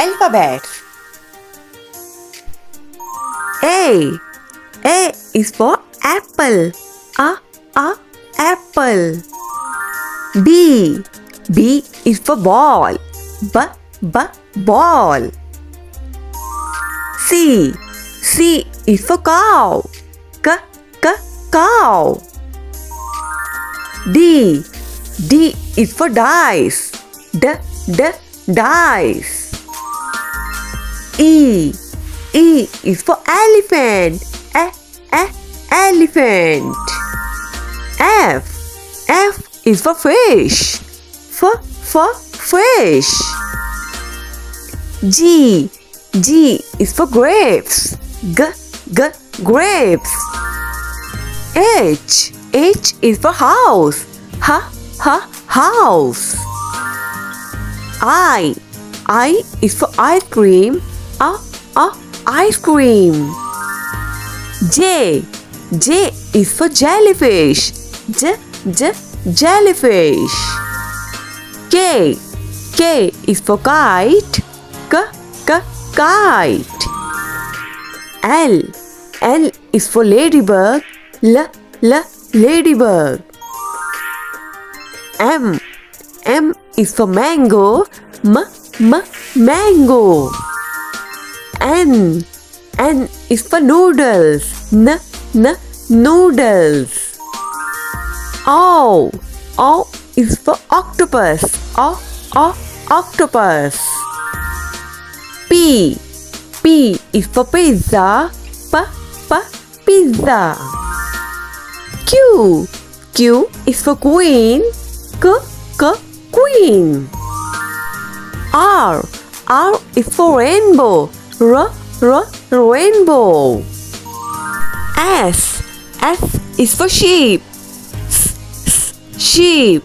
alphabets. A is for apple. Apple. B is for ball. Ball. C is for cow. Cow. D is for dice. Dice. E is for elephant. Elephant. F is for fish. Fish. G is for grapes. Grapes. H is for house. House. I is for ice cream. Ice cream. J is for jellyfish. Jellyfish. K is for kite. Kite. L is for ladybug. Ladybug. M is for mango. Mango. N is for noodles. Noodles. O is for octopus. Octopus. P is for pizza. Pizza. Q is for queen. Queen. R is for rainbow. Rainbow. S is for sheep. Sheep.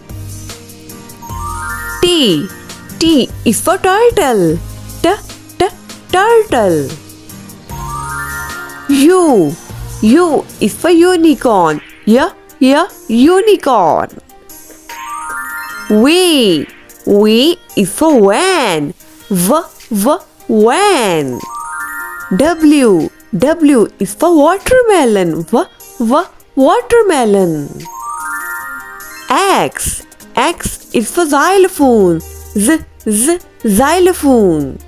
T is for turtle. Turtle. U is for unicorn. Unicorn. V is for van. Van. W is for watermelon. Watermelon. X is for xylophone. Xylophone.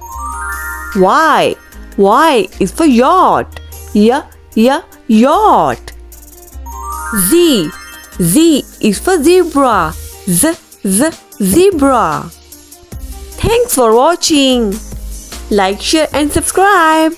Y is for yacht. Yacht. Z is for zebra. Zebra. Thanks for watching. Like, share and subscribe.